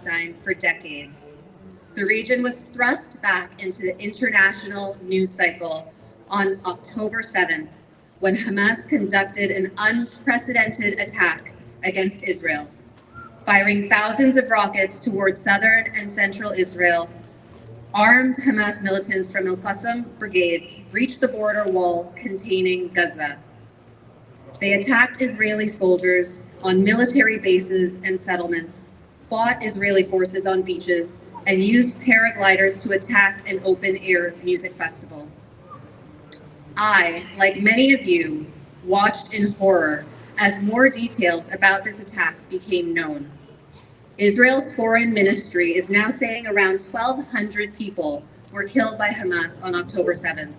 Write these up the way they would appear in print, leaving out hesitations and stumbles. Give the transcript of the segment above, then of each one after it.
Palestine for decades. The region was thrust back into the international news cycle on October 7th, when Hamas conducted an unprecedented attack against Israel, firing thousands of rockets towards southern and central Israel. Armed Hamas militants from Al-Qassam brigades reached the border wall containing Gaza. They attacked Israeli soldiers on military bases and settlements, fought Israeli forces on beaches, and used paragliders to attack an open-air music festival. I, like many of you, watched in horror as more details about this attack became known. Israel's foreign ministry is now saying around 1,200 people were killed by Hamas on October 7th.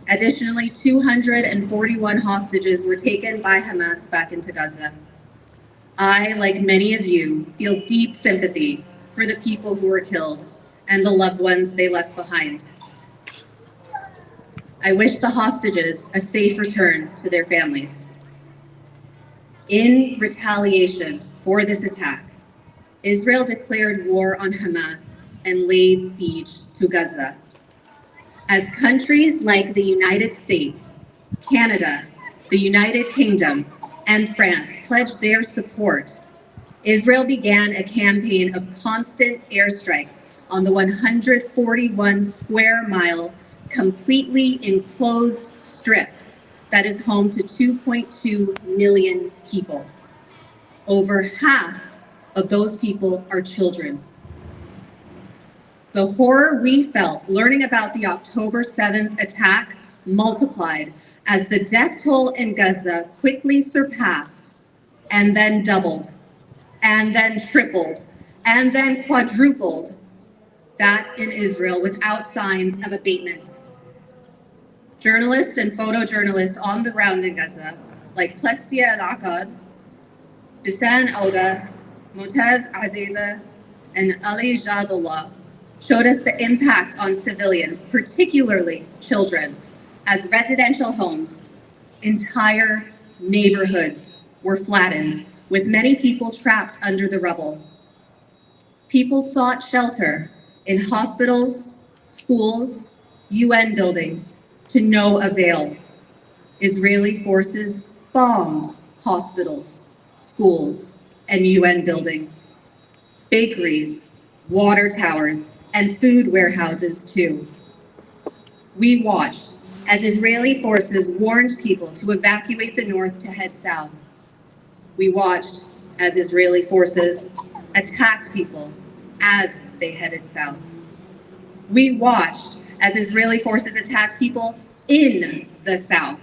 Additionally, 241 hostages were taken by Hamas back into Gaza. I, like many of you, feel deep sympathy for the people who were killed and the loved ones they left behind. I wish the hostages a safe return to their families. In retaliation for this attack, Israel declared war on Hamas and laid siege to Gaza. As countries like the United States, Canada, the United Kingdom, and France pledged their support, Israel began a campaign of constant airstrikes on the 141 square mile completely enclosed strip that is home to 2.2 million people. Over half of those people are children. The horror we felt learning about the October 7th attack multiplied as the death toll in Gaza quickly surpassed and then doubled and then tripled and then quadrupled that in Israel without signs of abatement. Journalists and photojournalists on the ground in Gaza, like Plestia Al-Akkad, Bisan Auda, Motaz Aziza, and Ali Jadullah, showed us the impact on civilians, particularly children, as residential homes, entire neighborhoods were flattened, with many people trapped under the rubble. People sought shelter in hospitals, schools, UN buildings, to no avail. Israeli forces bombed hospitals, schools, and UN buildings, bakeries, water towers, and food warehouses too. We watched as Israeli forces warned people to evacuate the north to head south. We watched as Israeli forces attacked people as they headed south. We watched as Israeli forces attacked people in the south.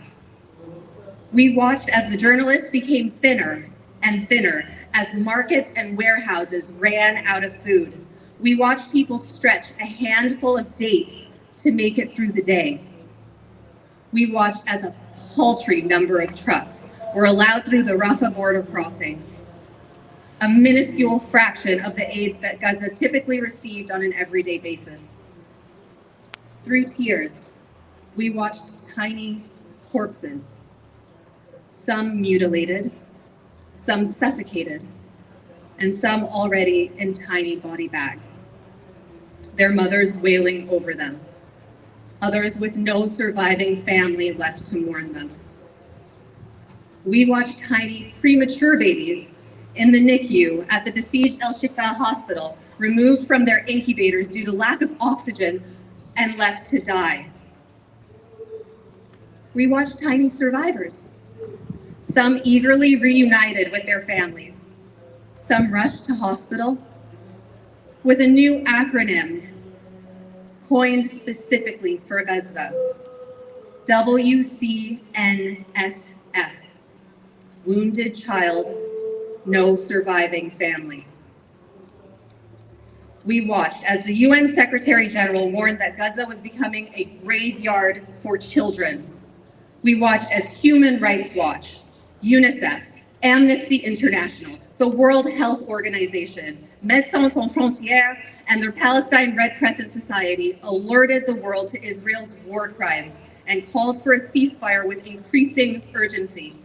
We watched as the journalists became thinner and thinner as markets and warehouses ran out of food. We watched people stretch a handful of dates to make it through the day. We watched as a paltry number of trucks were allowed through the Rafah border crossing, a minuscule fraction of the aid that Gaza typically received on an everyday basis. Through tears, we watched tiny corpses, some mutilated, some suffocated, and some already in tiny body bags, their mothers wailing over them, others with no surviving family left to mourn them. We watched tiny premature babies in the NICU at the besieged El Shifa hospital removed from their incubators due to lack of oxygen and left to die. We watched tiny survivors, some eagerly reunited with their families, some rushed to hospital with a new acronym coined specifically for Gaza, WCNSF, Wounded Child, No Surviving Family. We watched as the UN Secretary General warned that Gaza was becoming a graveyard for children. We watched as Human Rights Watch, UNICEF, Amnesty International, the World Health Organization, Médecins Sans Frontières, and the Palestine Red Crescent Society alerted the world to Israel's war crimes and called for a ceasefire with increasing urgency.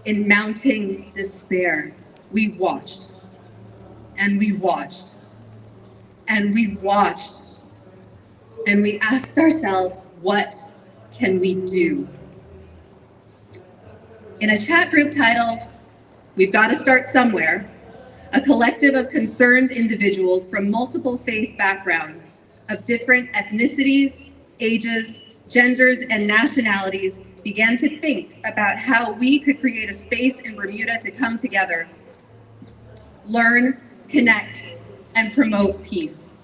In mounting despair, we watched and we watched, and we watched, and we asked ourselves, what can we do? In a chat group titled, "We've Got to Start Somewhere," a collective of concerned individuals from multiple faith backgrounds, of different ethnicities, ages, genders, and nationalities began to think about how we could create a space in Bermuda to come together, learn, connect, and promote peace.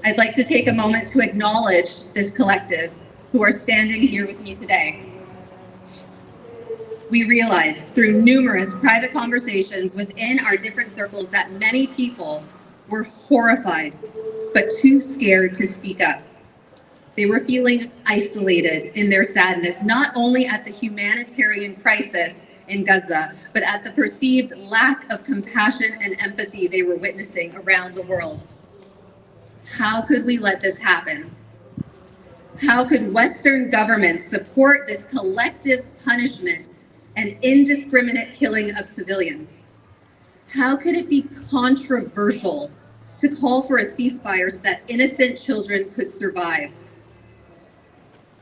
I'd like to take a moment to acknowledge this collective who are standing here with me today. We realized through numerous private conversations within our different circles that many people were horrified, but too scared to speak up. They were feeling isolated in their sadness, not only at the humanitarian crisis in Gaza, but at the perceived lack of compassion and empathy they were witnessing around the world. How could we let this happen? How could Western governments support this collective punishment and indiscriminate killing of civilians? How could it be controversial to call for a ceasefire so that innocent children could survive?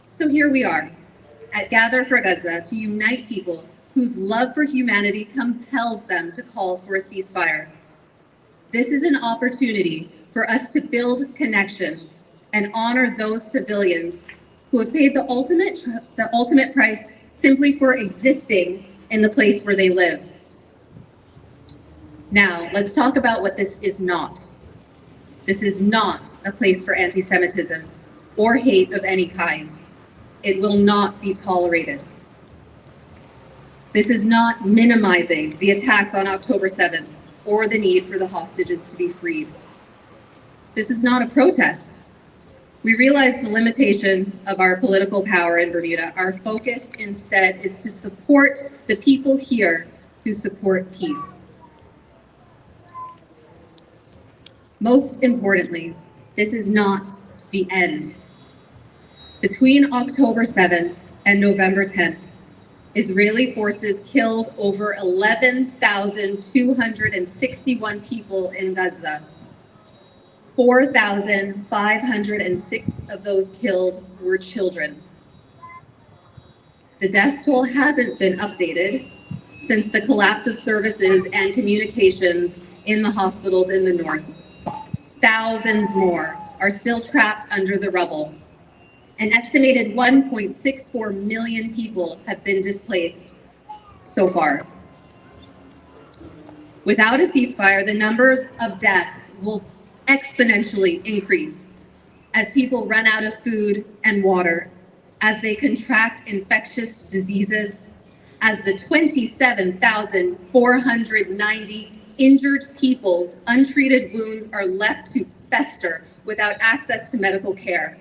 So here we are at Gather for Gaza to unite people whose love for humanity compels them to call for a ceasefire. This is an opportunity for us to build connections and honor those civilians who have paid the ultimate price simply for existing in the place where they live. Now, let's talk about what this is not. This is not a place for anti-Semitism or hate of any kind. It will not be tolerated. This is not minimizing the attacks on October 7th or the need for the hostages to be freed. This is not a protest. We realize the limitation of our political power in Bermuda. Our focus instead is to support the people here who support peace. Most importantly, this is not the end. Between October 7th and November 10th, Israeli forces killed over 11,261 people in Gaza. 4,506 of those killed were children. The death toll hasn't been updated since the collapse of services and communications in the hospitals in the north. Thousands more are still trapped under the rubble. An estimated 1.64 million people have been displaced so far. Without a ceasefire, the numbers of deaths will exponentially increase as people run out of food and water, as they contract infectious diseases, as the 27,490 injured people's untreated wounds are left to fester without access to medical care,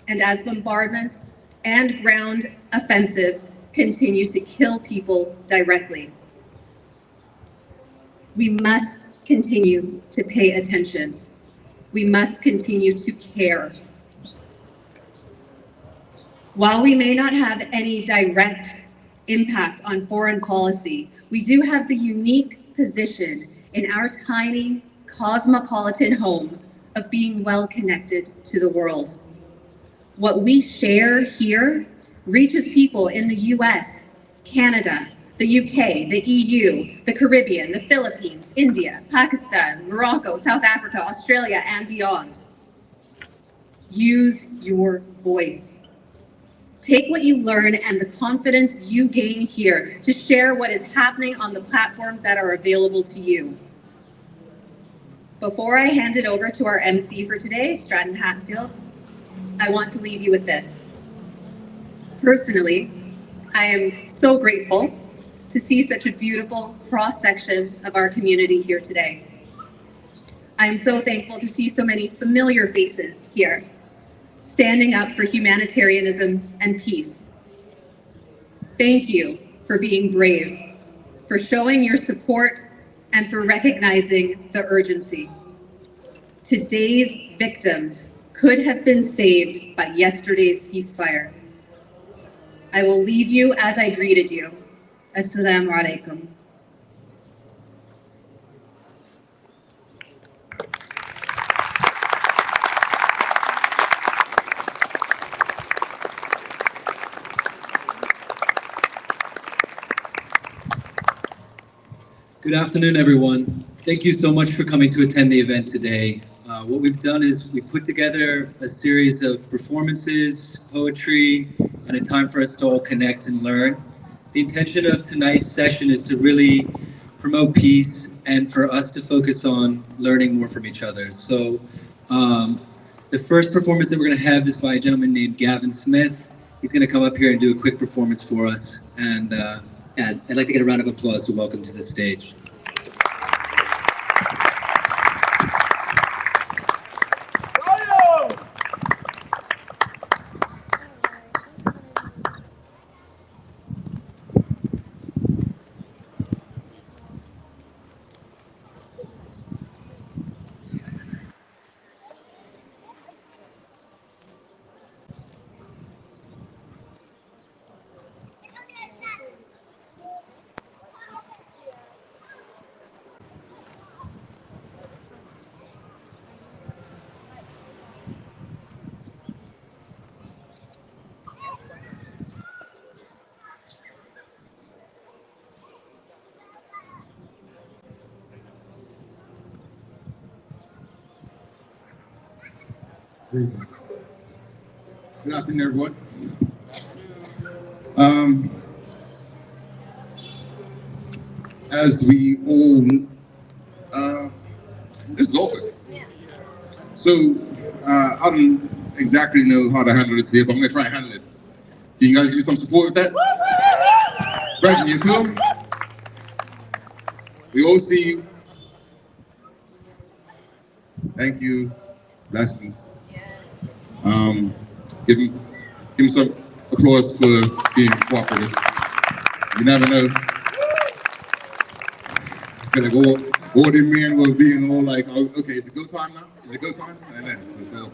and as bombardments and ground offensives continue to kill people directly. We must continue to pay attention. We must continue to care. While we may not have any direct impact on foreign policy, we do have the unique position in our tiny cosmopolitan home of being well connected to the world. What we share here reaches people in the US, Canada, the UK, the EU, the Caribbean, the Philippines, India, Pakistan, Morocco, South Africa, Australia, and beyond. Use your voice. Take what you learn and the confidence you gain here to share what is happening on the platforms that are available to you. Before I hand it over to our MC for today, Stratton Hatfield, I want to leave you with this. Personally, I am so grateful to see such a beautiful cross-section of our community here today. I am so thankful to see so many familiar faces here, standing up for humanitarianism and peace. Thank you for being brave, for showing your support, and for recognizing the urgency. Today's victims could have been saved by yesterday's ceasefire. I will leave you as I greeted you. Assalamu alaikum. Good afternoon, everyone. Thank you so much for coming to attend the event today. What we've done is we've put together a series of performances, poetry, and a time for us to all connect and learn. The intention of tonight's session is to really promote peace and for us to focus on learning more from each other. So the first performance that we're going to have is by a gentleman named Gavin Smith. He's going to come up here and do a quick performance for us. And I'd like to get a round of applause to welcome to the stage. Good afternoon, everyone. As we all, this is over. So I don't exactly know how to handle this here, but I'm gonna try and handle it. Can you guys give me some support with that? Brethren, you cool? We all see you. Thank you. Blessings. Give him some applause for being cooperative. You never know. Gonna go all the men were being all like, oh, okay, is it go time now? Is it go time? And then so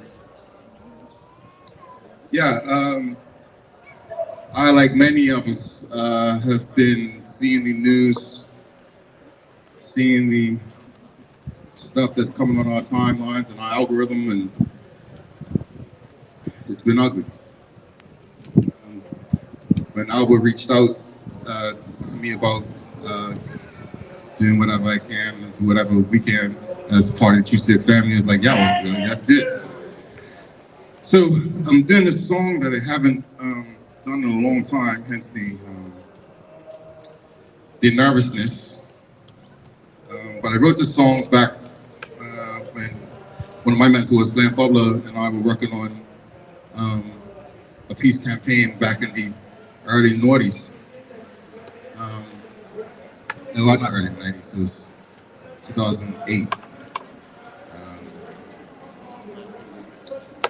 yeah, I, like many of us, have been seeing the news, seeing the stuff that's coming on our timelines and our algorithm, and it's been ugly. When Albert reached out to me about doing whatever I can, and do whatever we can as part of the Q-Stick family, it's like, yeah, well, that's it. So I'm doing this song that I haven't done in a long time, hence the nervousness. But I wrote this song back when one of my mentors, Glenn Fubler, and I were working on a peace campaign back in the early noughties. No, not early 90s, it was 2008.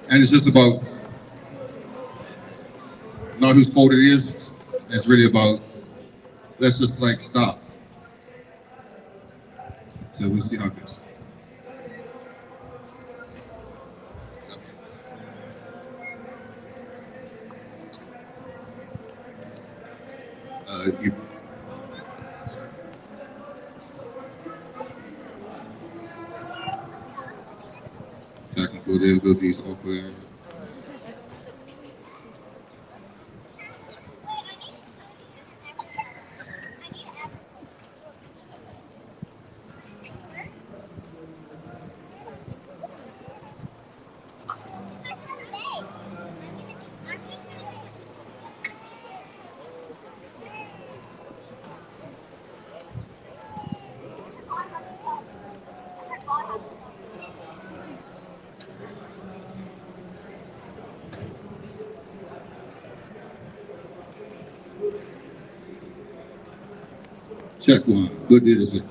And it's just about not whose fault it is. It's really about, let's just like stop. So we'll see how it goes. Technical difficulties, awkward. Check one. Good deal is good.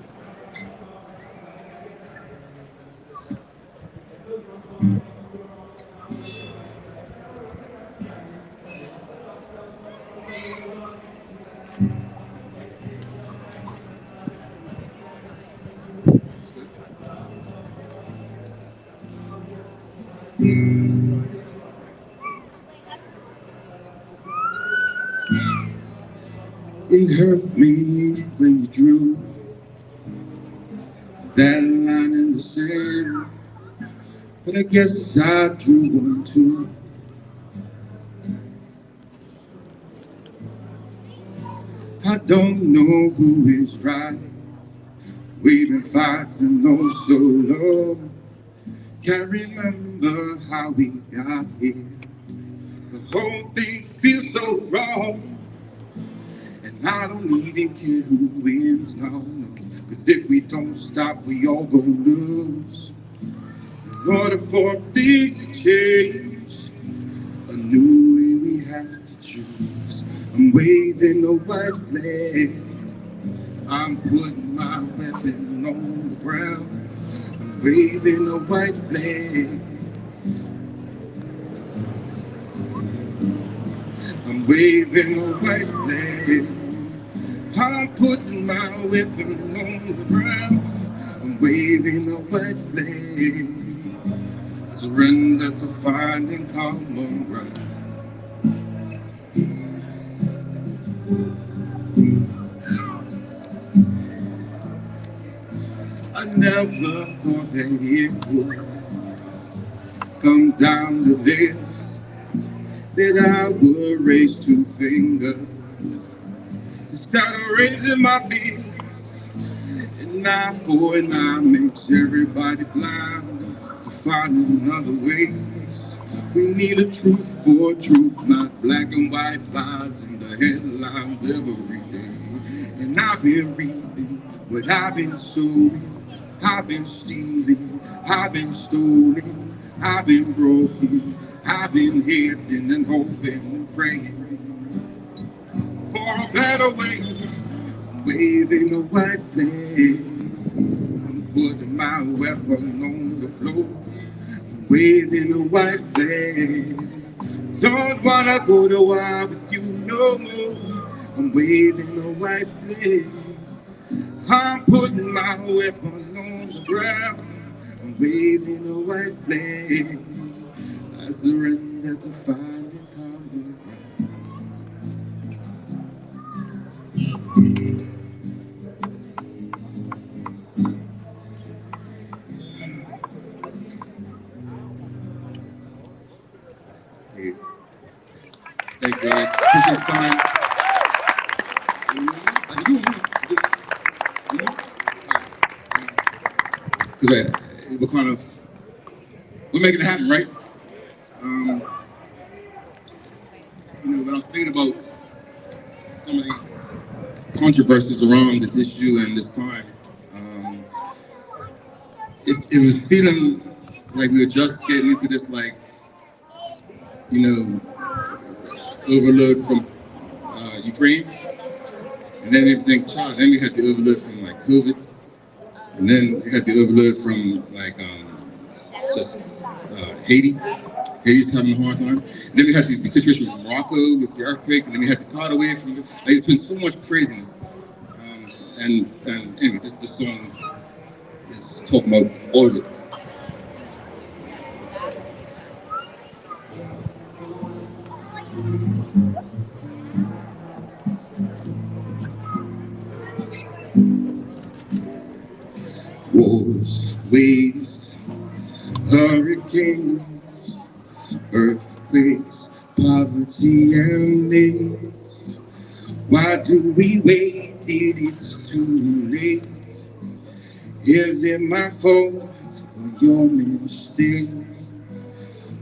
It hurt me when you drew that line in the sand, but I guess I drew one too. I don't know who is right, We've been fighting on so long. Can't remember how we got here. The whole thing feels so wrong. And I don't even care who wins now, no. Cause if we don't stop, we all gon' lose. In order for things to change, a new way we have to choose. I'm waving a white flag. I'm putting my weapon on the ground. I'm waving a white flag. I'm waving a white flag. I'm putting my weapon on the ground. I'm waving a white flag. Surrender to finding common ground. I never thought that it would come down to this, that I would raise two fingers instead of raising my fist. And eye for an eye makes everybody blind to find another way. We need a truth for truth, not black and white lies in the headlines every day. And I've been reading what I've been sowing. I've been stealing, I've been stolen, I've been broken, I've been hating and hoping and praying for a better way. I'm waving a white flag. I'm putting my weapon on the floor. I'm waving a white flag. Don't wanna go to war with you no more. I'm waving a white flag. I'm putting my weapon on the ground. I'm waving a white flag. I surrender to finding common ground. Hey. Thank you guys. Appreciate the time. Because we're making it happen, right? When I was thinking about some of the controversies around this issue and this time, it was feeling like we were just getting into this, overload from Ukraine, and then everything, then we had the overload from COVID. And then we had the overload from Haiti. Haiti's having a hard time. And then we had the situation with Morocco with the earthquake, and then we had the tidal wave from it's been so much craziness. And anyway, this song is talking about all of it. Wars, waves, hurricanes, earthquakes, poverty and AIDS. Why do we wait till it's too late? Is it my fault or your mistake?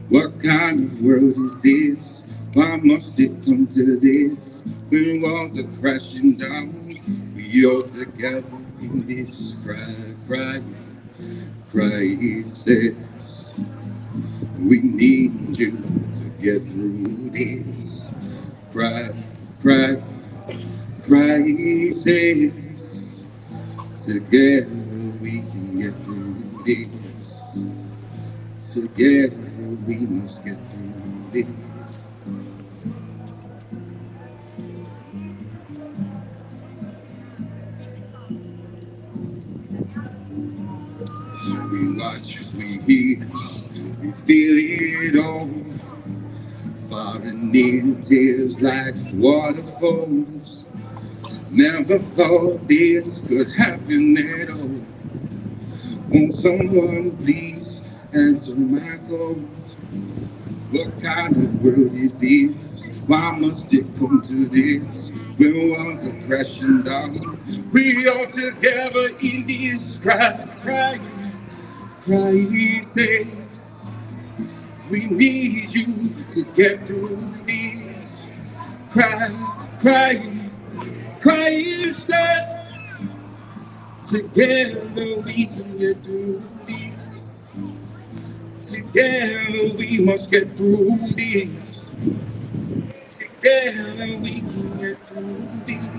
What kind of world is this? Why must it come to this? When walls are crashing down, we all together in this crisis. We need you to get through this crisis. Together we can get through this. Together we must get through this. We watch, we hear, we feel it all. Far and near, tears like waterfalls. Never thought this could happen at all. Won't someone please answer my calls? What kind of world is this? Why must it come to this? When was oppression down? We all together in this crisis. We need you to get through this crisis. Together we can get through this. Together we must get through this. Together we can get through this.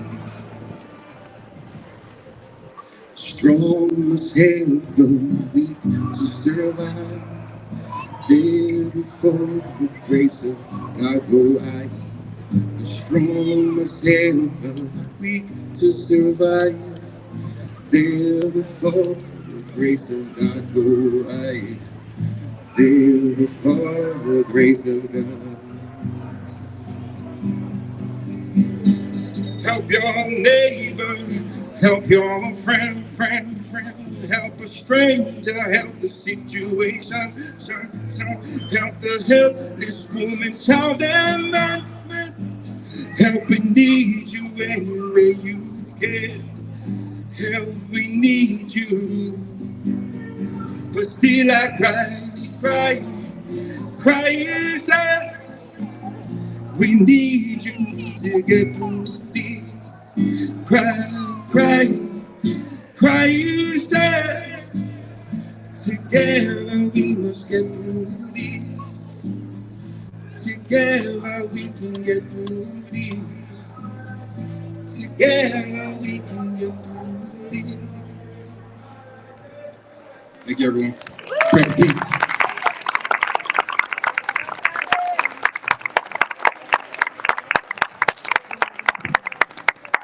Strong must help the weak to survive. Therefore, the grace of God go I. The strong must help the weak to survive. Therefore, the grace of God go I. Therefore, the grace of God. Help your neighbor, help your friend. Help a stranger, help the situation. Help the helpless woman, child, and man. Help, we need you any way you can. Help, we need you. But still I cry, Jesus. We need you to get through this. Cry, Jesus. Together we must get through this. Together we can get through this. Together we can get through this. Thank you, everyone. Pray for peace.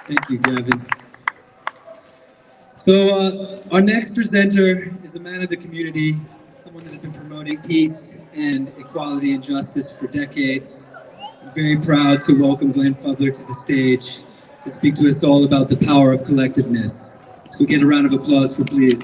Thank you, Gavin. So our next presenter is a man of the community, someone that has been promoting peace and equality and justice for decades. I'm very proud to welcome Glenn Fudler to the stage to speak to us all about the power of collectiveness. So we get a round of applause for please.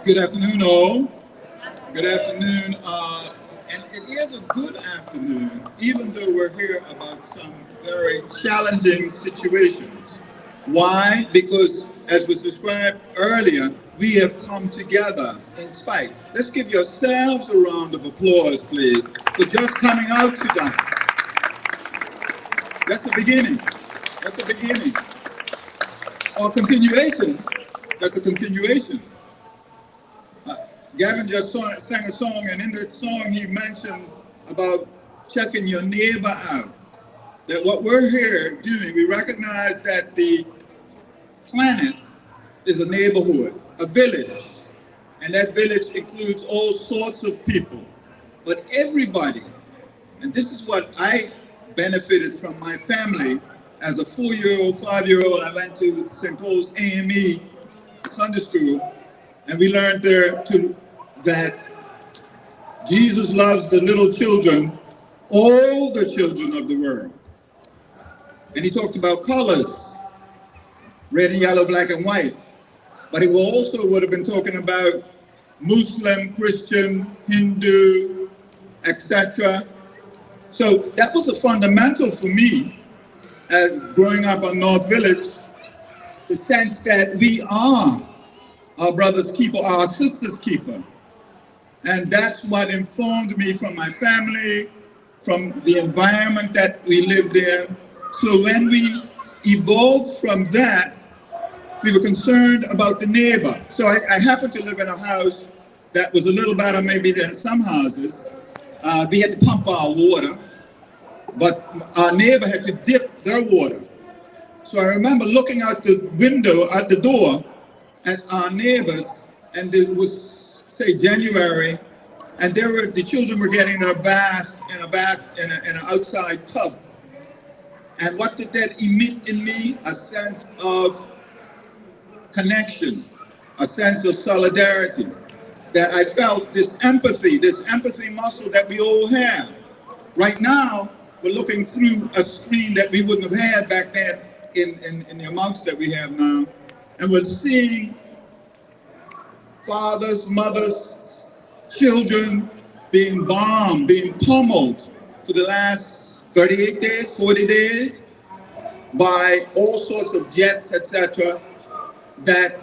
Good afternoon, all. Good afternoon. And it is a good afternoon, even though we're here about some very challenging situations. Why? Because, as was described earlier, we have come together in spite. Let's give yourselves a round of applause, please, for just coming out today. That's the beginning. That's the beginning. Or continuation. That's a continuation. Gavin just sang a song, and in that song he mentioned about checking your neighbor out. That what we're here doing, we recognize that the planet is a neighborhood, a village, and that village includes all sorts of people. But everybody, and this is what I benefited from my family as a 4-year-old, 5-year-old. I went to St. Paul's AME Sunday school, and we learned there that Jesus loves the little children, all the children of the world. And he talked about colors, red and yellow, black and white. But he also would have been talking about Muslim, Christian, Hindu, etc. So that was a fundamental for me as growing up on North Village, the sense that we are our brother's keeper, our sister's keeper. And that's what informed me from my family, from the environment that we lived in. So when we evolved from that, we were concerned about the neighbor. So I happened to live in a house that was a little better maybe than some houses. We had to pump our water, but our neighbor had to dip their water. So I remember looking out the window, at the door, at our neighbors, and it was, say, January, and the children were getting their bath in an outside tub. And what did that emit in me? A sense of connection, a sense of solidarity, that I felt this empathy muscle that we all have. Right now, we're looking through a screen that we wouldn't have had back then in the amounts that we have now. And we're seeing fathers, mothers, children being bombed, being pummeled for the last 38 days, 40 days, by all sorts of jets, etc., that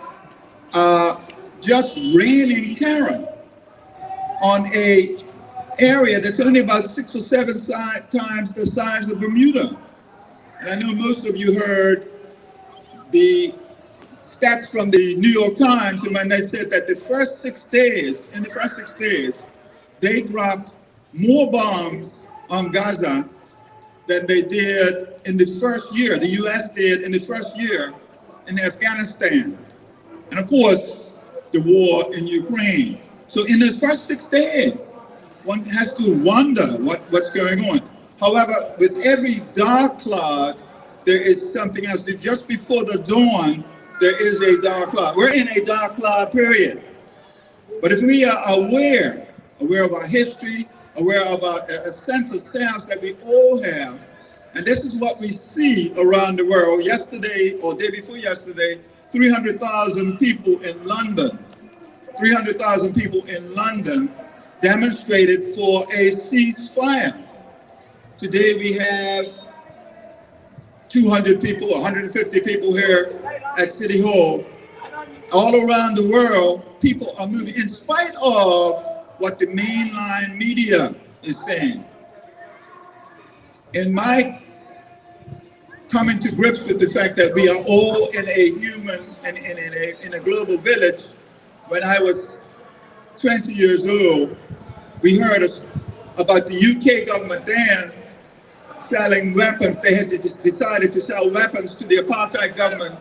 are just raining terror on a area that's only about 6 or 7 times the size of Bermuda. And I know most of you heard the stats from the New York Times when they said that in the first 6 days, they dropped more bombs on Gaza than they did in the first year, the US did in the first year in Afghanistan. And of course, the war in Ukraine. So in the first 6 days, one has to wonder what's going on. However, with every dark cloud, there is something else. Just before the dawn, there is a dark cloud. We're in a dark cloud period. But if we are aware of our history, aware of a sense of self that we all have, and this is what we see around the world. Yesterday, or day before yesterday, 300,000 people in London, 300,000 people in London demonstrated for a ceasefire. Today we have 200 people, 150 people here at City Hall. All around the world, people are moving in spite of what the mainline media is saying. In my coming to grips with the fact that we are all in a human and in a global village, when I was 20 years old, we heard about the UK government then selling weapons. They had decided to sell weapons to the apartheid government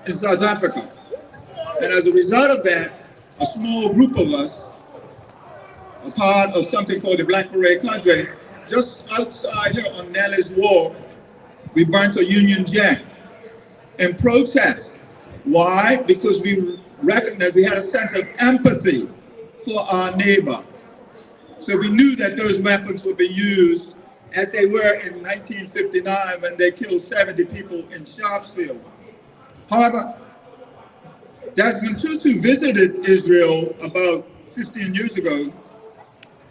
in South Africa. And as a result of that, a small group of us, a part of something called the Black Parade Cadre, just outside here on Nellis Walk, we burnt a Union Jack in protest. Why? Because we recognized we had a sense of empathy for our neighbor. So we knew that those weapons would be used as they were in 1959 when they killed 70 people in Sharpsfield. However, Desmond Tutu visited Israel about 15 years ago,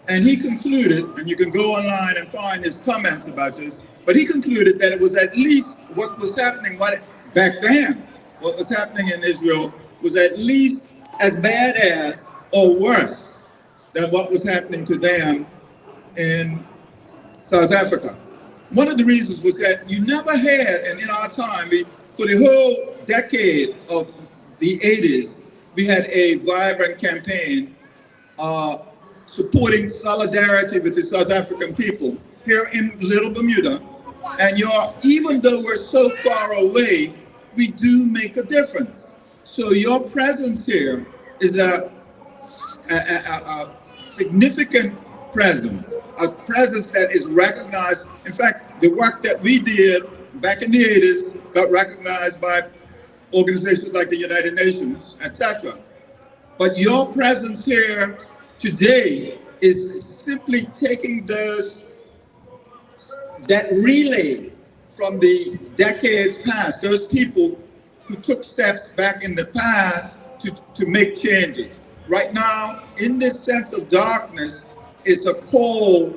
and he concluded, and you can go online and find his comments about this, but he concluded that it was at least what was happening back then, what was happening in Israel was at least as bad as or worse than what was happening to them in South Africa. One of the reasons was that you never had, and in our time, for the whole decade of the 80s, we had a vibrant campaign supporting solidarity with the South African people here in Little Bermuda. And even though we're so far away, we do make a difference. So your presence here is a significant presence, a presence that is recognized. In fact, the work that we did back in the 80s got recognized by organizations like the United Nations, etc. But your presence here today is simply taking that relay from the decades past, those people who took steps back in the past to make changes. Right now, in this sense of darkness, it's a call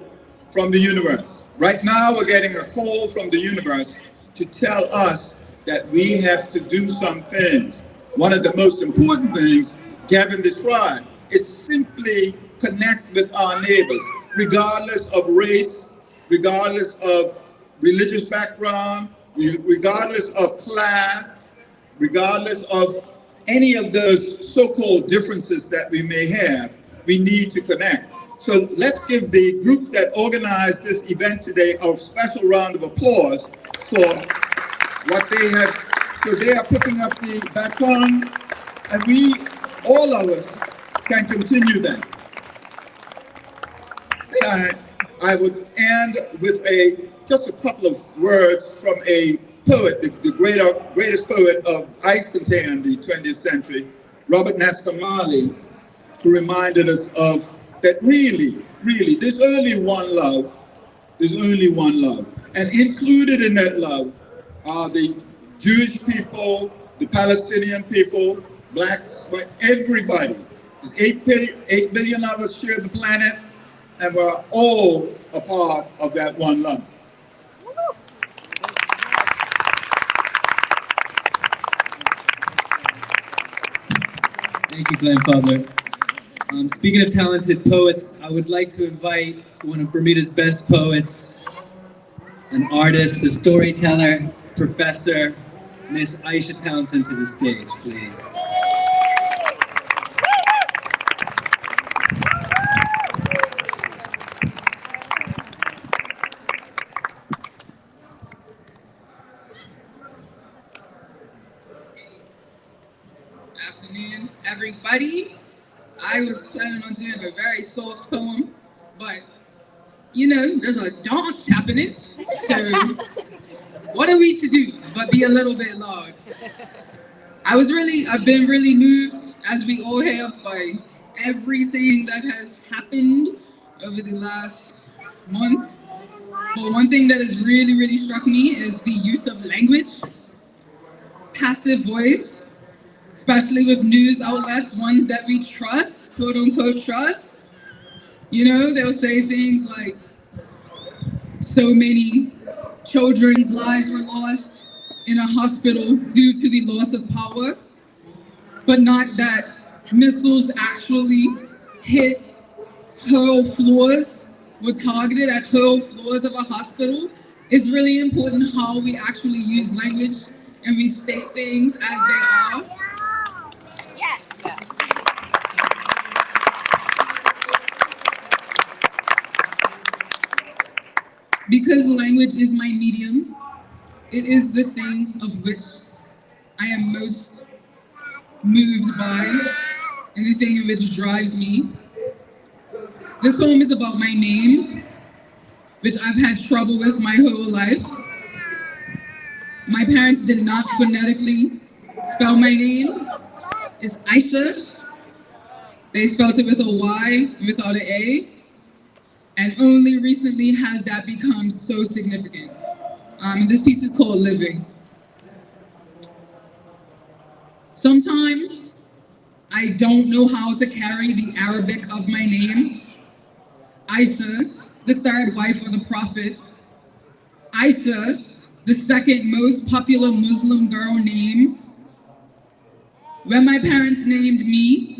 from the universe. Right now, we're getting a call from the universe to tell us that we have to do some things. One of the most important things Gavin described, it's simply connect with our neighbors, regardless of race, regardless of religious background, regardless of class, regardless of any of those so-called differences that we may have, we need to connect. So let's give the group that organized this event today a special round of applause for what they have. So they are putting up the baton, and we, all of us, can continue that. And I would end with just a couple of words from a poet, the greatest poet of, I contend, the 20th century, Robert Nesta Marley, who reminded us of that really, there's only one love. There's only one love. And included in that love are the Jewish people, the Palestinian people, blacks, but everybody. There's 8 billion of us share the planet, and we're all a part of that one love. Thank you, Glenn Butler. Speaking of talented poets, I would like to invite one of Bermuda's best poets, an artist, a storyteller, professor, Miss Aisha Townsend, to the stage, please. Afternoon, everybody. I was planning on doing a very soft poem, but you know, there's a dance happening. So what are we to do but be a little bit loud? I've been really moved, as we all have, by everything that has happened over the last month. But one thing that has really struck me is the use of language, passive voice, especially with news outlets, ones that we trust, quote unquote trust. You know, they'll say things like, so many children's lives were lost in a hospital due to the loss of power, but not that missiles actually hit hull floors, were targeted at hull floors of a hospital. It's really important how we actually use language and we state things as they are. Because language is my medium, it is the thing of which I am most moved by and the thing in which drives me. This poem is about my name, which I've had trouble with my whole life. My parents did not phonetically spell my name. It's Aisha. They spelled it with a Y without an A. And only recently has that become so significant. And this piece is called Living. Sometimes I don't know how to carry the Arabic of my name. Aisha, the third wife of the Prophet. Aisha, the second most popular Muslim girl name. When my parents named me,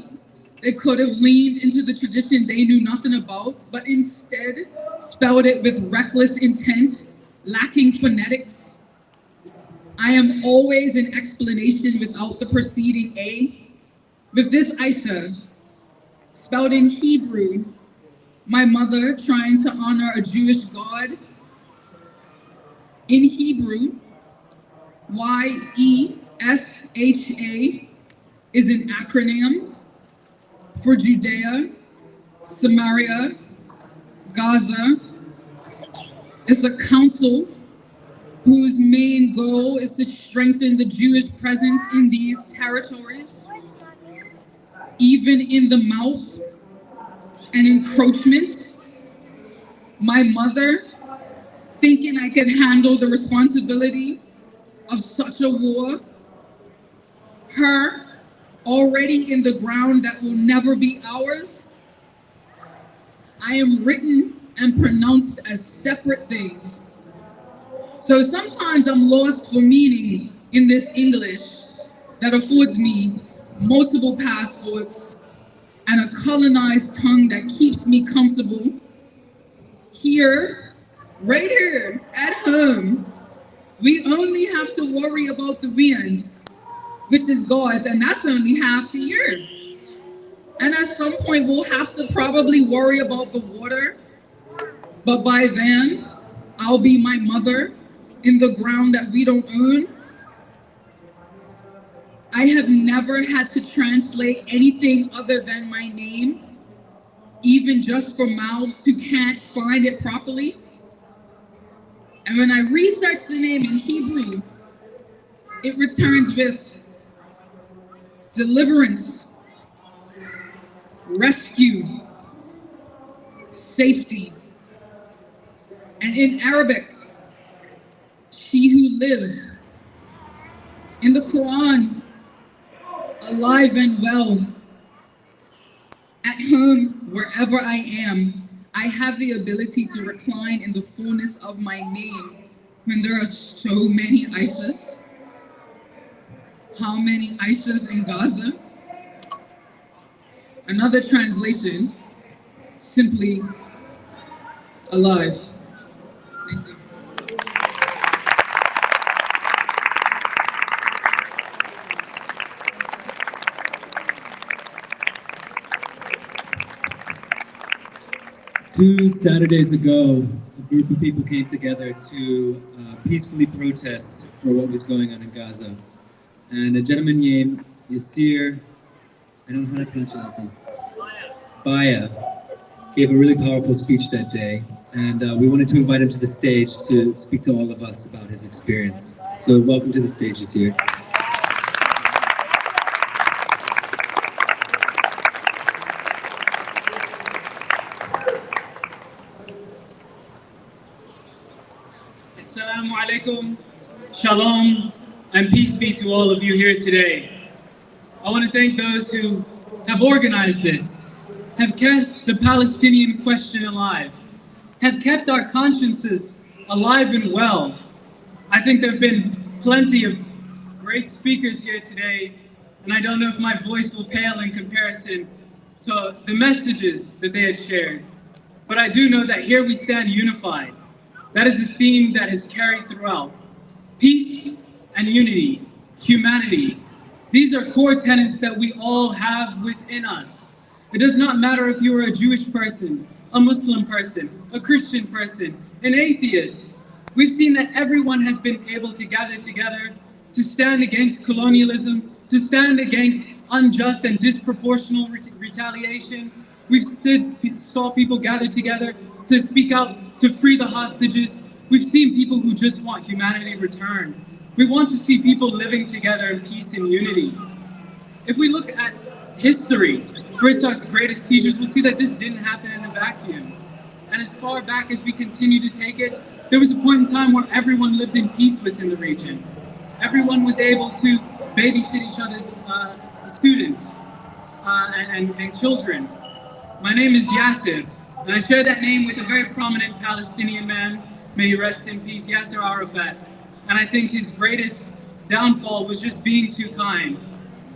they could have leaned into the tradition they knew nothing about, but instead spelled it with reckless intent, lacking phonetics. I am always an explanation without the preceding A. With this Aisha, spelled in Hebrew, my mother trying to honor a Jewish God. In Hebrew, YESHA is an acronym for Judea, Samaria, Gaza. It's a council whose main goal is to strengthen the Jewish presence in these territories, even in the mouth and encroachment. My mother, thinking I could handle the responsibility of such a war, her already in the ground that will never be ours. I am written and pronounced as separate things. So sometimes I'm lost for meaning in this English that affords me multiple passports and a colonized tongue that keeps me comfortable. Here, right here, at home, we only have to worry about the wind, which is God's, and that's only half the year. And at some point, we'll have to probably worry about the water, but by then, I'll be my mother in the ground that we don't own. I have never had to translate anything other than my name, even just for mouths who can't find it properly. And when I research the name in Hebrew, it returns with deliverance, rescue, safety. And in Arabic, she who lives. In the Quran, alive and well. At home, wherever I am, I have the ability to recline in the fullness of my name when there are so many Aishas. How many Aishas in Gaza? Another translation, simply alive. Thank you. 2 Saturdays ago, a group of people came together to peacefully protest for what was going on in Gaza. And a gentleman named Yasir, I don't know how to pronounce your last name, Baya, gave a really powerful speech that day. And we wanted to invite him to the stage to speak to all of us about his experience. So welcome to the stage, Yasir. Assalamu alaikum, shalom, and peace be to all of you here today. I want to thank those who have organized this, have kept the Palestinian question alive, have kept our consciences alive and well. I think there have been plenty of great speakers here today, and I don't know if my voice will pale in comparison to the messages that they had shared. But I do know that here we stand unified. That is a theme that has carried throughout. Peace and unity, humanity. These are core tenets that we all have within us. It does not matter if you are a Jewish person, a Muslim person, a Christian person, an atheist. We've seen that everyone has been able to gather together to stand against colonialism, to stand against unjust and disproportional retaliation. We've saw people gather together to speak out, to free the hostages. We've seen people who just want humanity returned. We want to see people living together in peace and unity. If we look at history, for it's our greatest teachers, we'll see that this didn't happen in a vacuum. And as far back as we continue to take it, there was a point in time where everyone lived in peace within the region. Everyone was able to babysit each other's students and children. My name is Yasser, and I share that name with a very prominent Palestinian man, may he rest in peace, Yasser Arafat. And I think his greatest downfall was just being too kind.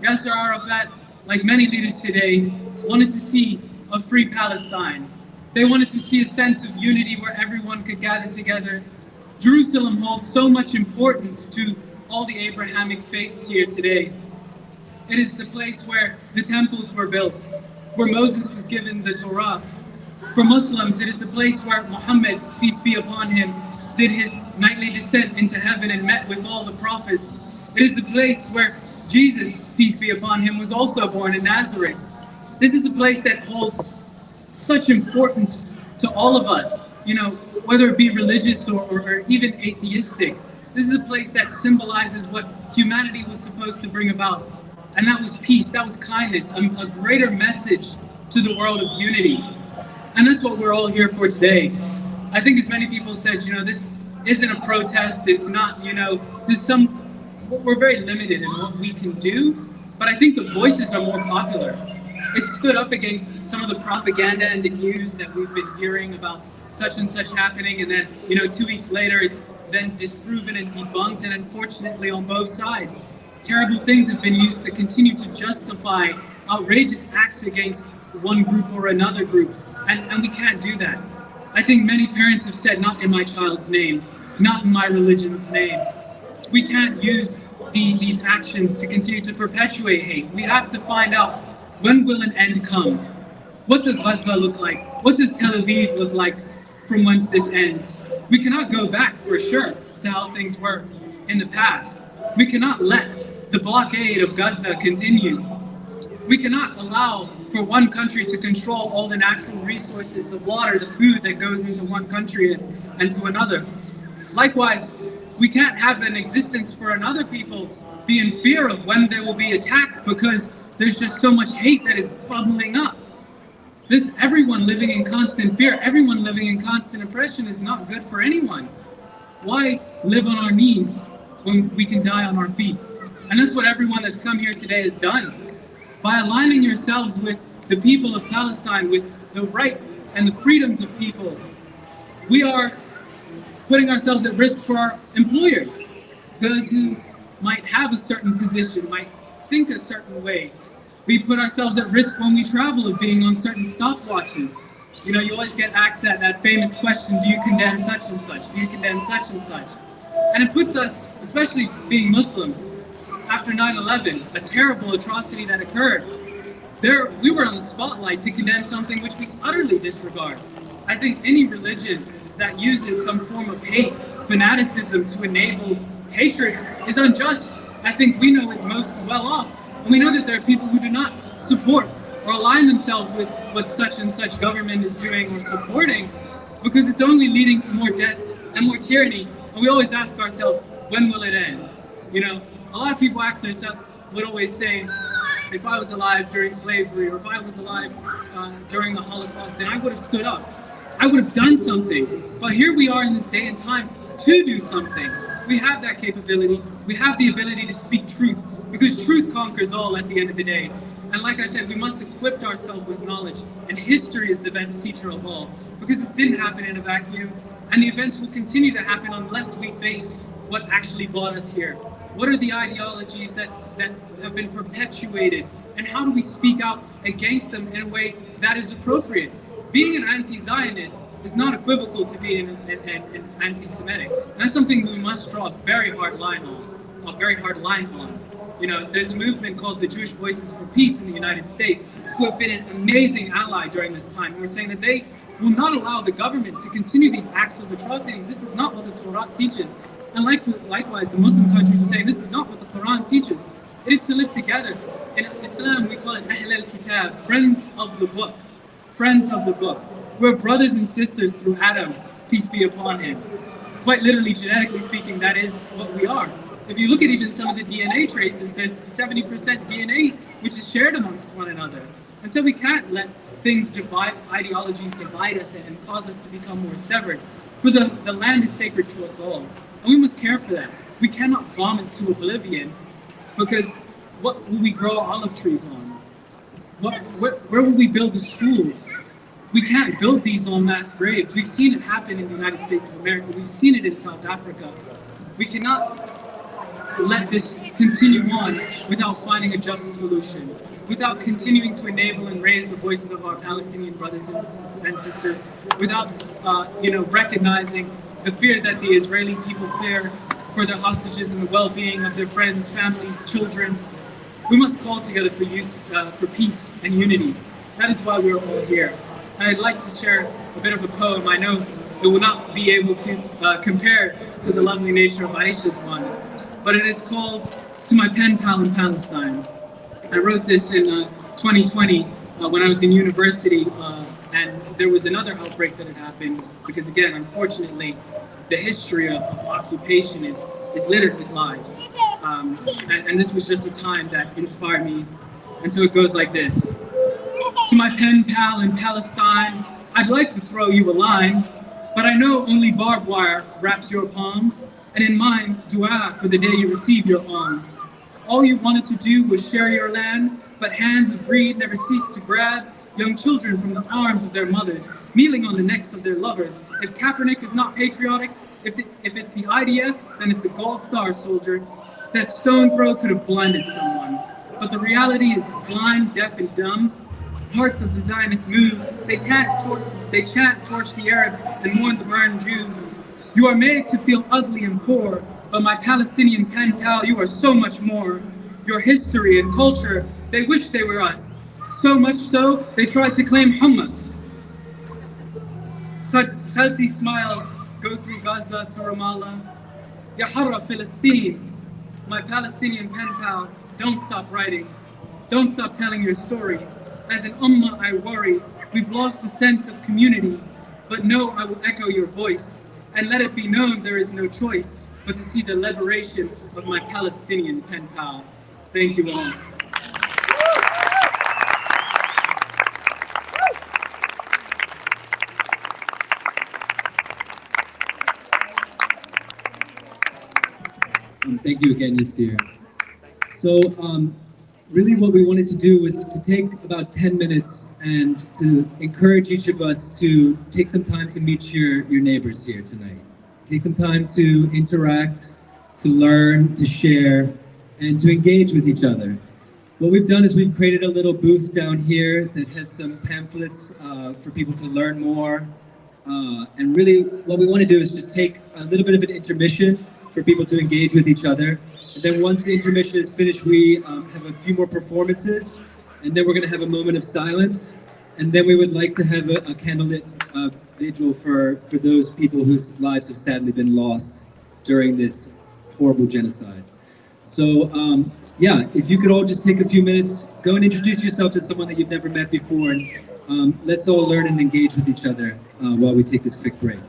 Yasser Arafat, like many leaders today, wanted to see a free Palestine. They wanted to see a sense of unity where everyone could gather together. Jerusalem holds so much importance to all the Abrahamic faiths here today. It is the place where the temples were built, where Moses was given the Torah. For Muslims, it is the place where Muhammad, peace be upon him, did his nightly descent into heaven and met with all the prophets. It is the place where Jesus, peace be upon him, was also born in Nazareth. This is a place that holds such importance to all of us, whether it be religious or even atheistic. This is a place that symbolizes what humanity was supposed to bring about. And that was peace, that was kindness, a greater message to the world of unity. And that's what we're all here for today. I think as many people said, this isn't a protest, it's not, we're very limited in what we can do, but I think the voices are more popular. It stood up against some of the propaganda and the news that we've been hearing about such and such happening, and then, 2 weeks later, it's then disproven and debunked, and unfortunately on both sides, terrible things have been used to continue to justify outrageous acts against one group or another group, and we can't do that. I think many parents have said, not in my child's name, not in my religion's name. We can't use these actions to continue to perpetuate hate. We have to find out, when will an end come? What does Gaza look like? What does Tel Aviv look like from whence this ends? We cannot go back for sure to how things were in the past. We cannot let the blockade of Gaza continue. We cannot allow for one country to control all the natural resources, the water, the food that goes into one country and to another. Likewise, we can't have an existence for another people be in fear of when they will be attacked because there's just so much hate that is bubbling up. Everyone living in constant fear, everyone living in constant oppression is not good for anyone. Why live on our knees when we can die on our feet? And that's what everyone that's come here today has done. By aligning yourselves with the people of Palestine, with the right and the freedoms of people, we are putting ourselves at risk for our employers, those who might have a certain position, might think a certain way. We put ourselves at risk when we travel of being on certain stopwatches. You know, you always get asked that famous question, do you condemn such and such? Do you condemn such and such? And it puts us, especially being Muslims, after 9/11, a terrible atrocity that occurred, we were on the spotlight to condemn something which we utterly disregard. I think any religion that uses some form of hate, fanaticism to enable hatred is unjust. I think we know it most well off. And we know that there are people who do not support or align themselves with what such and such government is doing or supporting because it's only leading to more death and more tyranny. And we always ask ourselves, when will it end? You know, a lot of people ask themselves, would always say, if I was alive during slavery or if I was alive during the Holocaust, then I would have stood up. I would have done something. But here we are in this day and time to do something. We have that capability. We have the ability to speak truth because truth conquers all at the end of the day. And like I said, we must equip ourselves with knowledge. And history is the best teacher of all because this didn't happen in a vacuum. And the events will continue to happen unless we face what actually brought us here. What are the ideologies that have been perpetuated? And how do we speak out against them in a way that is appropriate? Being an anti-Zionist is not equivocal to being an anti-Semitic. And that's something we must draw a very hard line on. You know, there's a movement called the Jewish Voices for Peace in the United States who have been an amazing ally during this time. We're saying that they will not allow the government to continue these acts of atrocities. This is not what the Torah teaches. And likewise, the Muslim countries are saying this is not what the Quran teaches. It is to live together. In Islam, we call it Ahl al-Kitab, friends of the book. Friends of the book. We're brothers and sisters through Adam, peace be upon him. Quite literally, genetically speaking, that is what we are. If you look at even some of the DNA traces, there's 70% DNA which is shared amongst one another. And so we can't let ideologies divide us and cause us to become more severed. For the land is sacred to us all. And we must care for that. We cannot bomb it to oblivion because what will we grow olive trees on? Where will we build the schools? We can't build these en masse graves. We've seen it happen in the United States of America. We've seen it in South Africa. We cannot let this continue on without finding a just solution, without continuing to enable and raise the voices of our Palestinian brothers and sisters, without recognizing the fear that the Israeli people fear for their hostages and the well-being of their friends, families, children. We must call together for peace and unity. That is why we're all here. And I'd like to share a bit of a poem. I know it will not be able to compare to the lovely nature of Aisha's one, but it is called To My Pen Pal in Palestine. I wrote this in 2020 when I was in university, and there was another outbreak that had happened because, again, unfortunately, the history of occupation is littered with lives. And this was just a time that inspired me. And so it goes like this. To my pen pal in Palestine, I'd like to throw you a line, but I know only barbed wire wraps your palms, and in mine, dua for the day you receive your alms. All you wanted to do was share your land, but hands of greed never ceased to grab young children from the arms of their mothers, kneeling on the necks of their lovers. If Kaepernick is not patriotic, if it's the IDF, then it's a Gold Star soldier. That stone throw could have blinded someone. But the reality is blind, deaf, and dumb. Hearts of the Zionists move. They chant torch the Arabs and mourn the burned Jews. You are made to feel ugly and poor, but my Palestinian pen pal, you are so much more. Your history and culture, they wish they were us. So much so, they tried to claim hummus. Khalti smiles go through Gaza to Ramallah. Ya Harra Palestine. My Palestinian pen pal, don't stop writing. Don't stop telling your story. As an ummah, I worry. We've lost the sense of community. But no, I will echo your voice. And let it be known there is no choice but to see the liberation of my Palestinian pen pal. Thank you all. Thank you again, Yasir. So really what we wanted to do was to take about 10 minutes and to encourage each of us to take some time to meet your neighbors here tonight. Take some time to interact, to learn, to share, and to engage with each other. What we've done is we've created a little booth down here that has some pamphlets for people to learn more. And really what we want to do is just take a little bit of an intermission for people to engage with each other. And then once the intermission is finished, we have a few more performances, and then we're going to have a moment of silence. And then we would like to have a candlelit vigil for those people whose lives have sadly been lost during this horrible genocide. So yeah, if you could all just take a few minutes, go and introduce yourself to someone that you've never met before, and let's all learn and engage with each other while we take this quick break.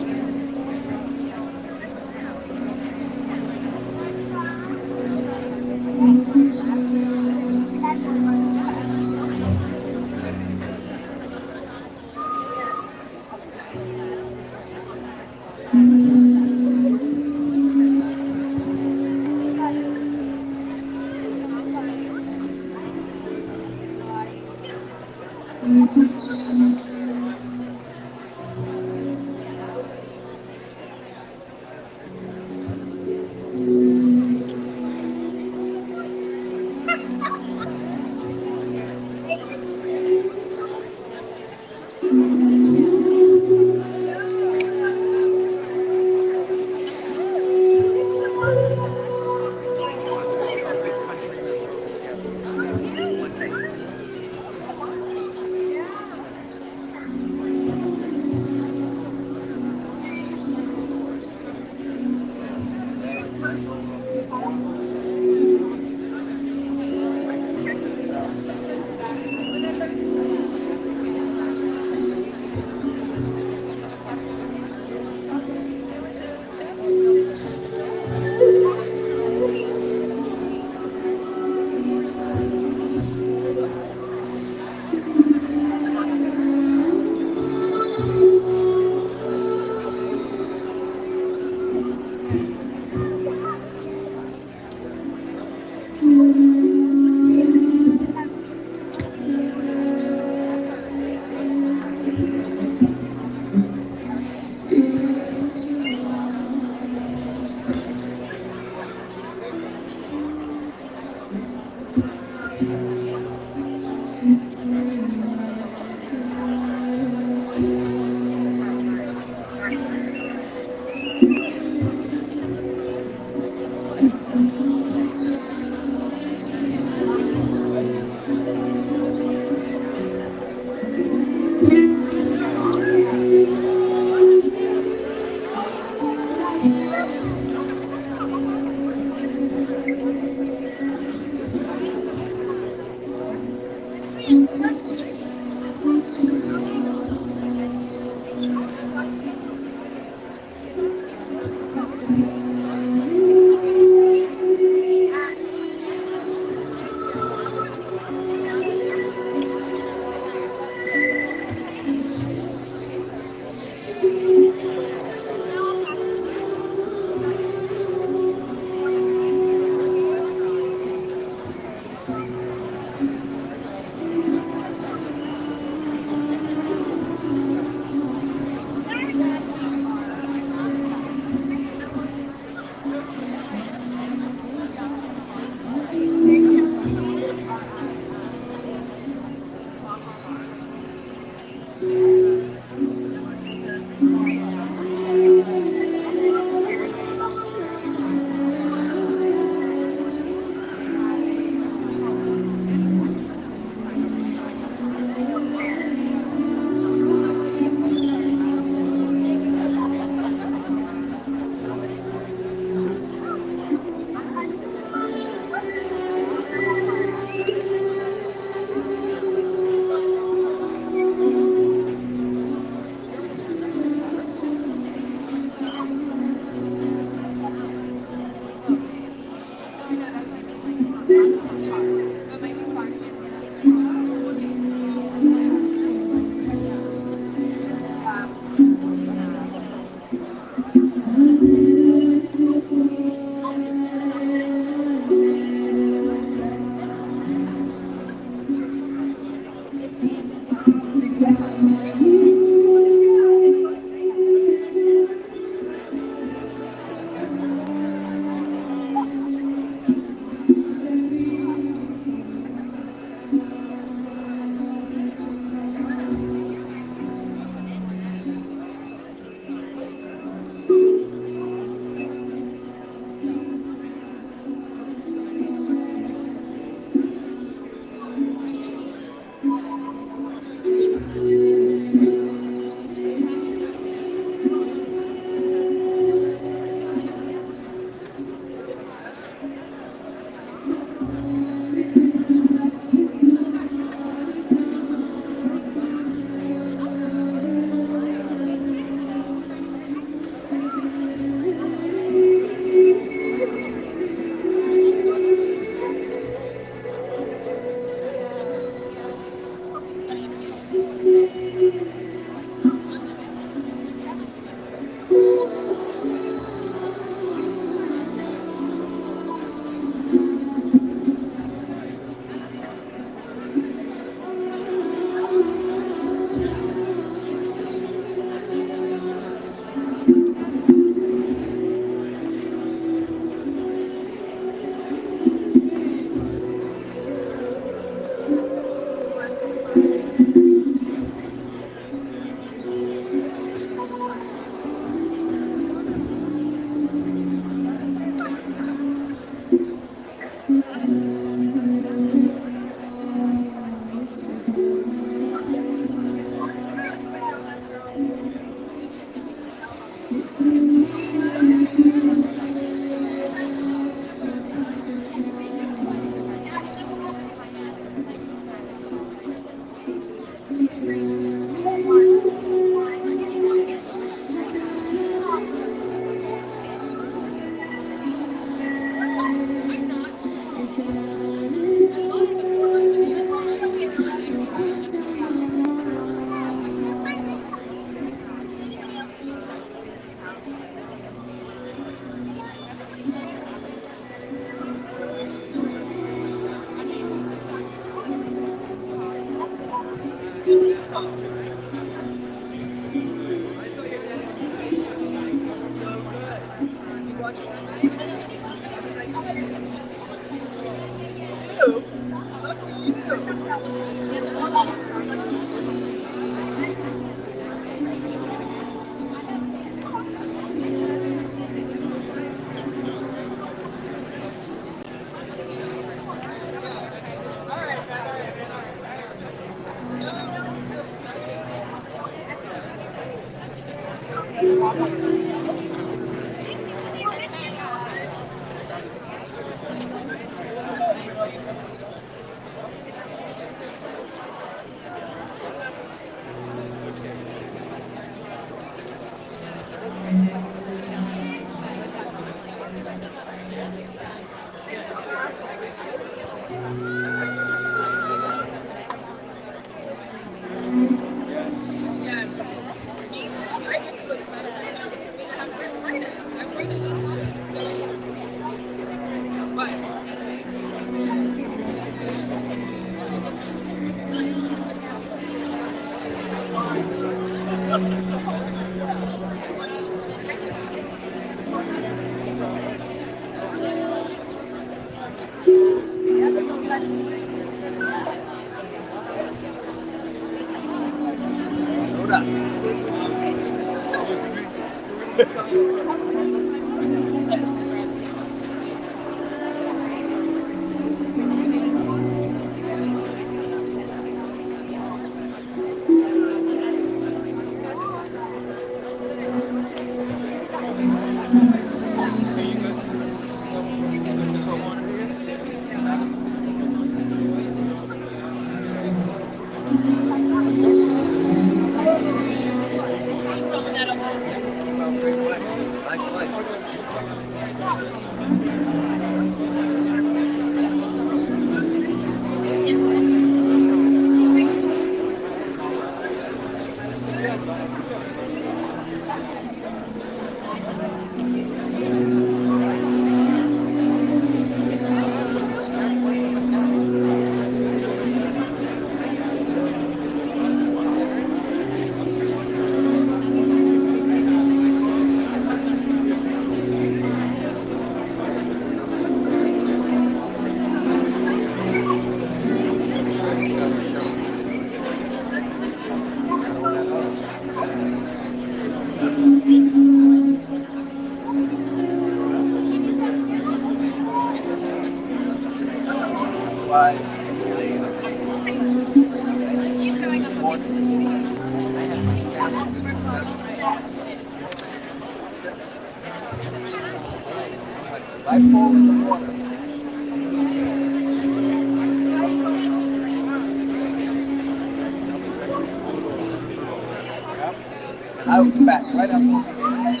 I was back right up over here.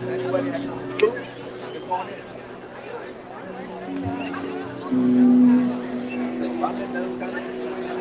Anybody have a clue? Come on in. So I'm in those kind of situations.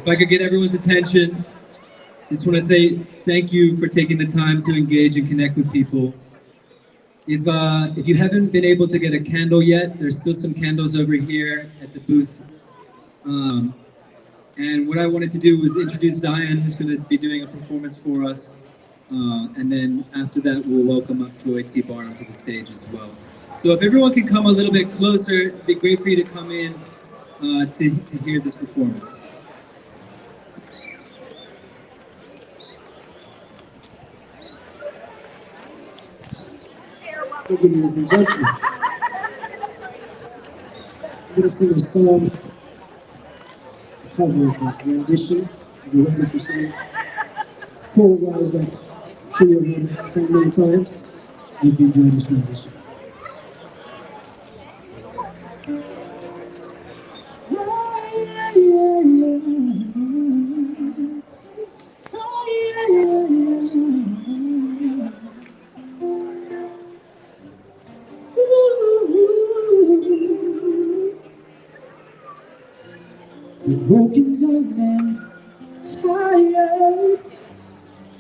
if I could get everyone's attention, just want to thank you for taking the time to engage and connect with people. If you haven't been able to get a candle yet, there's still some candles over here at the booth. And what I wanted to do was introduce Zion, who's going to be doing a performance for us. And then after that, we'll welcome up Joy T. Barnum to the stage as well. So if everyone can come a little bit closer, it'd be great for you to come in to hear this performance. Thank you, ladies and gentlemen. I'm going to sing a song, a cover of a rendition of a wonderful song called Rise Up. I'm sure you've heard it sung many times. Hope you enjoy this rendition. Broken down and tired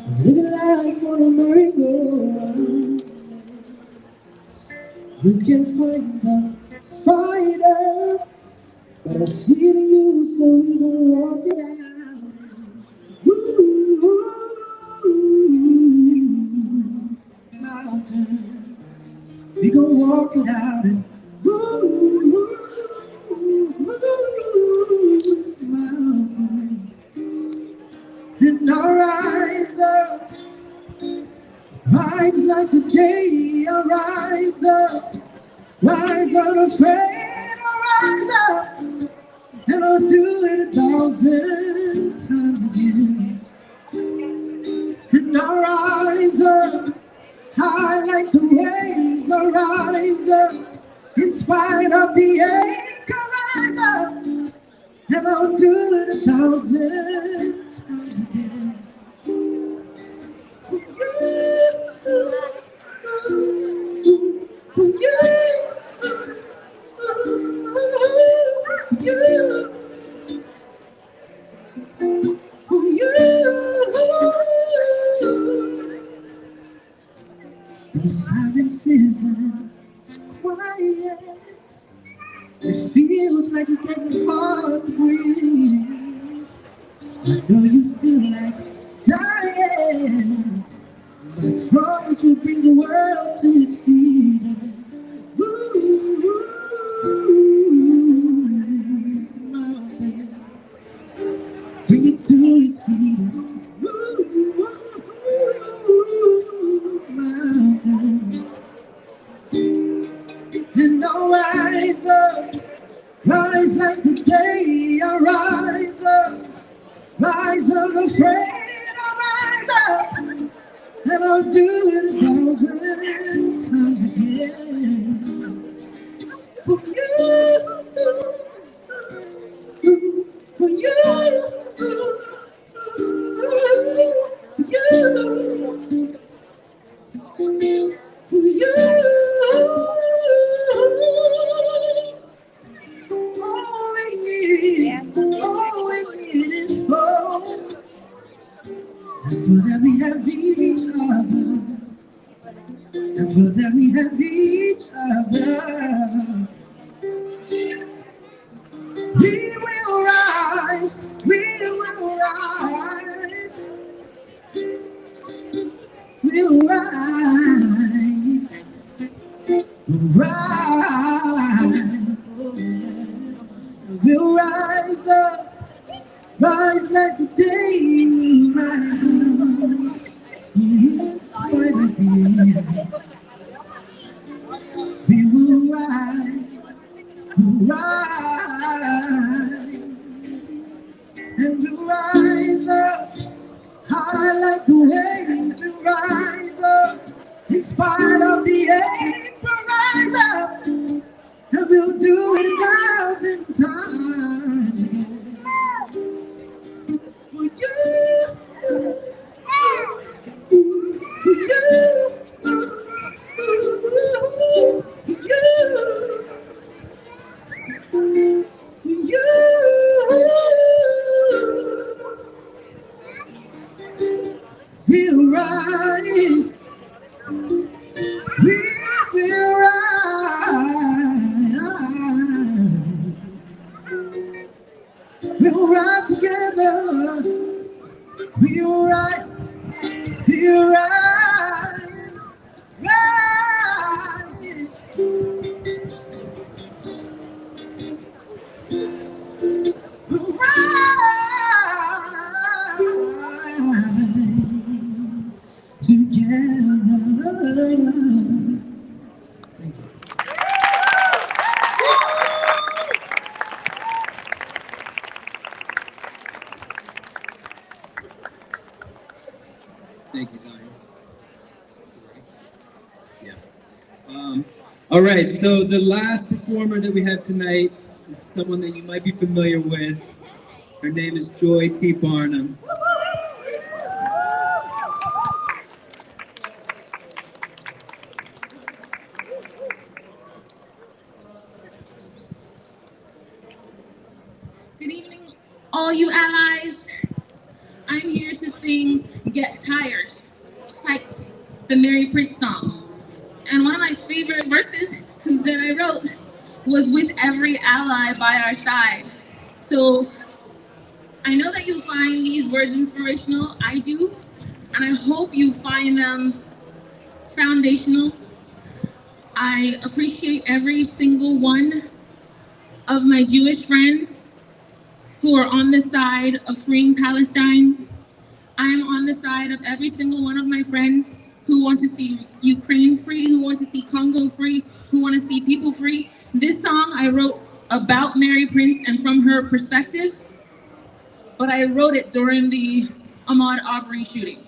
of living life on a merry-go-round. You can find the fighter by seeing you, so we can walk it out. Mountain, we can walk it out and mountain, and I'll rise up, rise like the day. I'll rise up, rise unafraid. I'll rise up, and I'll do it 1,000 times again. And I'll rise up, high like the waves. I'll rise up, in spite of the ache. I'll rise up, and I'll do it 1,000 times again. For you, for you, for you. The silence isn't quiet. It feels like it's getting hard to breathe. I know you feel like dying. I promise we'll bring the world to its feet. Mountain, bring it to its feet. Mountain, and I'll rise up, rise like the day. I'll rise up, rise unafraid. I'll rise up, and I'll do it 1,000 times again. For you, for you, for you. All we need is hope. And for that we have each other. And for that we have each other. We will rise. We will rise. We'll rise. We'll rise. Oh, yes. We'll rise up. Rise like the day. We'll rise up. In spite of the end. We will rise. We'll rise. And we'll rise up. High like the waves. We'll rise up. In spite of the ache. We'll rise up. rise. We will rise. We'll rise together. We'll rise. We'll rise. Rise. We'll rise together. Thank you, Zion. All right, so the last performer that we have tonight is someone that you might be familiar with. Her name is Joy T. Barnum. Good evening, all you allies. I'm here to sing Get Tired, Fight, the Mary Prince song. And one of my favorite verses that I wrote was with every ally by our side. So I know that you find these words inspirational. I do. And I hope you find them foundational. I appreciate every single one of my Jewish friends who are on the side of freeing Palestine. I am on the side of every single one of my friends who want to see Ukraine free, who want to see Congo free, who want to see people free. This song I wrote about Mary Prince and from her perspective, but I wrote it during the Ahmaud Arbery shooting,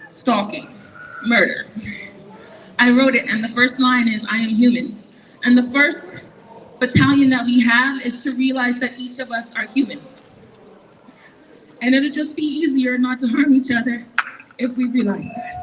stalking, murder. I wrote it, and the first line is, I am human. And the first battalion that we have is to realize that each of us are human. And it'll just be easier not to harm each other if we realize that.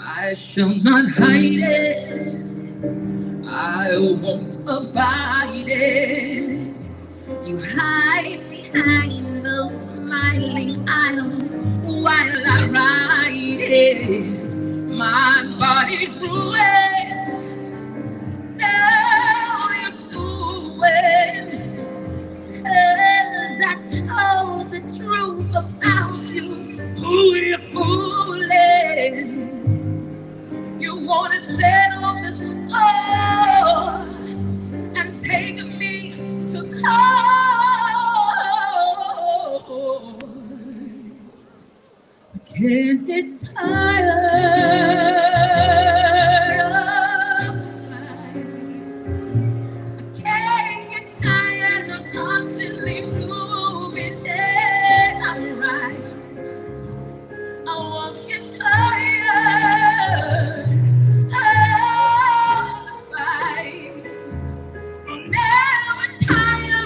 I shall not hide it, I won't abide it. You hide behind those smiling eyes while I ride it. My body's ruined, now you're doing, 'cause I told the truth about you, who you're fooling. You wanna settle the score and take me to court. I can't get tired of the fight. I can't get tired of constantly proving that I'm right. I won't get tired. I'm never tired.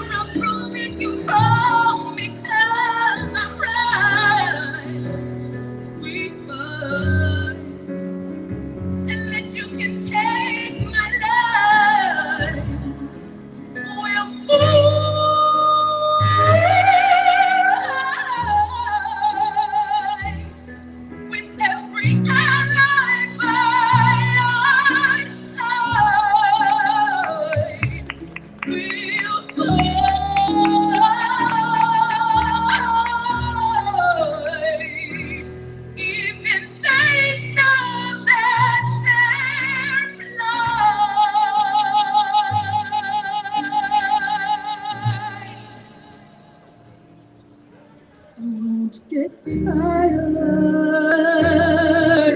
get tired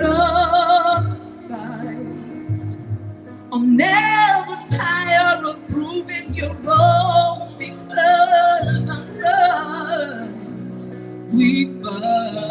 of the fight. I'm never tired of proving you're wrong because I'm right. We fight.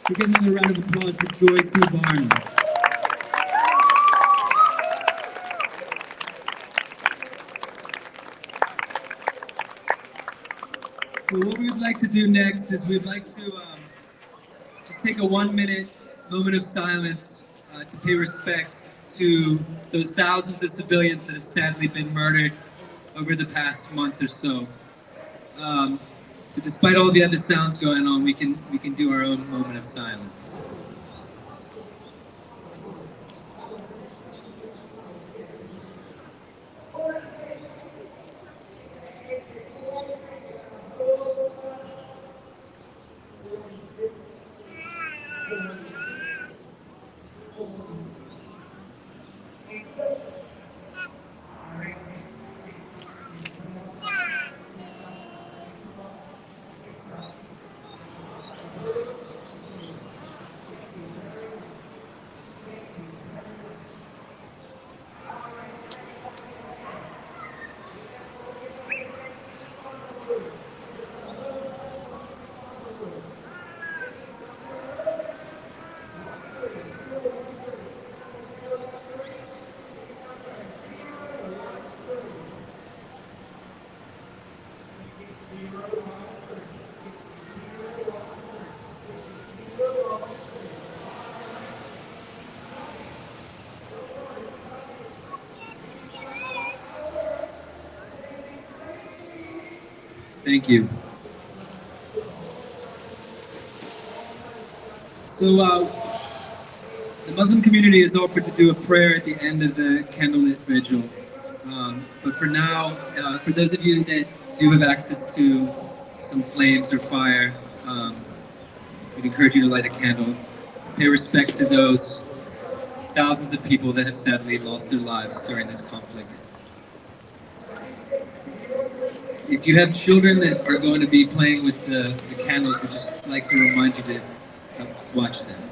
We get another round of applause for Joy T. Barnum. So what we would like to do next is we'd like to just take a 1-minute moment of silence to pay respect to those thousands of civilians that have sadly been murdered over the past month or so. So despite all the other sounds going on, we can do our own moment of silence. Thank you. So the Muslim community has offered to do a prayer at the end of the candlelit vigil. But for now, for those of you that do have access to some flames or fire, we'd encourage you to light a candle to pay respect to those thousands of people that have sadly lost their lives during this conflict. If you have children that are going to be playing with the candles, we'd just like to remind you to watch them.